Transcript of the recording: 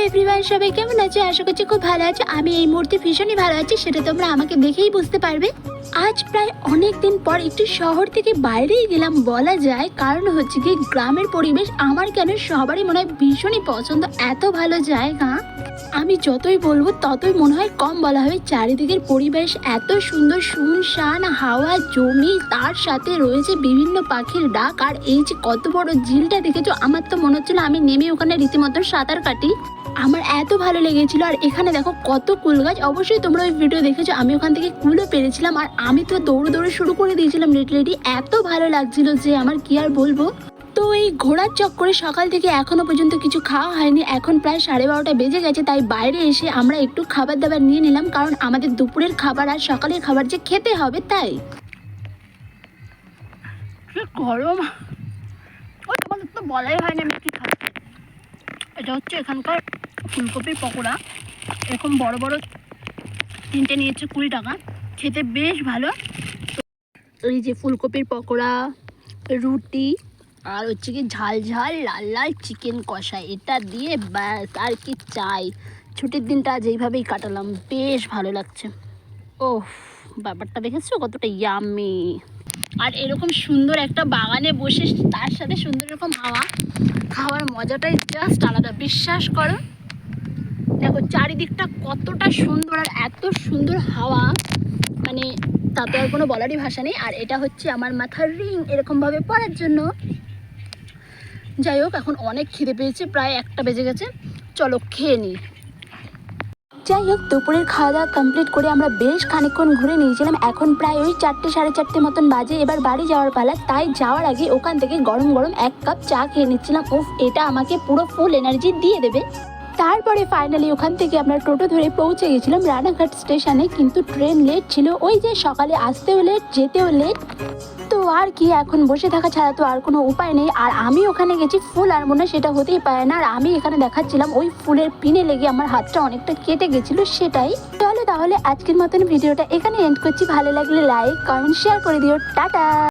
Everyone, সবাই কেমন আছো? আশা করছি খুব ভালো আছো। আমি এই মুহূর্তে ভীষণই ভালো আছি, সেটা তোমরা আমাকে দেখেই বুঝতে পারবে। আজ প্রায় অনেক দিন পর একটু শহর থেকে বাইরেই গেলাম বলা যায়। কারণ হচ্ছে কি, গ্রামের পরিবেশ আমার কেন সবারই মনে হয় ভীষণই পছন্দ। এত ভালো জায়গা, আমি যতই বলবো ততই মনে হয় কম বলা হবে। চারিদিকের পরিবেশ এত সুন্দর, শুনশান হাওয়া, জমি, তার সাথে রয়েছে বিভিন্ন পাখির ডাক। আর এই যে কত বড় ঝিলটা দেখেছো, আমার তো মনে হচ্ছিল আমি নেমে ওখানে রীতিমতো সাঁতার কাটি। আমার এত ভালো লেগেছিল। আর এখানে দেখো কত কুল গাছ, অবশ্যই তোমরা ওই ভিডিও দেখেছো। আমি ওখান থেকে কুলও পেরেছিলাম, আর আমি তো দৌড়ে দৌড়ে শুরু করে দিয়েছিলাম লিটারেলি। এত ভালো লাগছিল যে আমার কি আর বলবো। তো এই ঘোড়ার চক্করে সকাল থেকে এখনো পর্যন্ত কিছু খাওয়া হয়নি। এখন প্রায় 12:30 বেজে গেছে, তাই বাইরে এসে আমরা একটু খাবার দাবার নিয়ে নিলাম, কারণ আমাদের দুপুরের খাবার আর সকালের খাবার যে খেতে হবে তাই। গরম, ওই তোমাদের তো বলাই হয়নি আমি কি খাচ্ছি। এটা হচ্ছে এখানকার ফুলকপির পকোড়া। এরকম বড় বড় তিনটে নিয়েছে 20 টাকা, খেতে বেশ ভালো। এই যে ফুলকপির পকোড়া, রুটি, আর হচ্ছে কি ঝাল ঝাল লাল লাল চিকেন কষা, এটা দিয়ে ব্যাস আর কি চাই। ছুটির দিনটা আজ এইভাবেই কাটালাম, বেশ ভালো লাগছে। ওহ, ব্যাপারটা দেখেছো কতটা ইয়ামি। আর এরকম সুন্দর একটা বাগানে বসে তার সাথে সুন্দর এরকম হাওয়া খাওয়ার মজাটাই জাস্ট আলাদা, বিশ্বাস করো। দেখো চারিদিকটা কতটা সুন্দর, আর এত সুন্দর হাওয়া, মানে তাতে আর কোনো বলারই ভাষা নেই। আর এটা হচ্ছে আমার মাথার রিং, এরকমভাবে পরার জন্য। যাই হোক, এখন অনেক খিদে পেয়েছে, প্রায় 1টা বেজে গেছে, চলো খেয়ে নিই। যাই হোক, দুপুরের খাওয়া দাওয়া কমপ্লিট করে আমরা বেশ খানিকক্ষণ ঘুরে নিয়েছিলাম। এখন প্রায় ওই 4টে সাড়ে 4টে মতন বাজে। এবার বাড়ি যাওয়ার পালা, তাই যাওয়ার আগে ওখান থেকে গরম গরম 1 কাপ চা খেয়ে নিচ্ছিলাম। উফ, এটা আমাকে পুরো ফুল এনার্জি দিয়ে দেবে। তারপরে ফাইনালি ওখান থেকে আমরা টোটো ধরে পৌঁছে গেছিলাম রানাঘাট স্টেশনে। কিন্তু ট্রেন লেট ছিল, ওই যে সকালে আসতেও লেট, যেতেও লেট। তো আর কি, এখন বসে থাকা ছাড়া তো আর কোনো উপায় নেই। আর আমি ওখানে গেছি ফুল আর মনে সেটা হতেই পারে না। আর আমি এখানে দেখাচ্ছিলাম ওই ফুলের পিনে লেগে আমার হাতটা অনেকটা কেটে গেছিল, সেটাই। চলো তাহলে আজকের মতন ভিডিওটা এখানে এন্ড করছি। ভালো লাগলে লাইক, কমেন্ট, শেয়ার করে দিও। টাটা।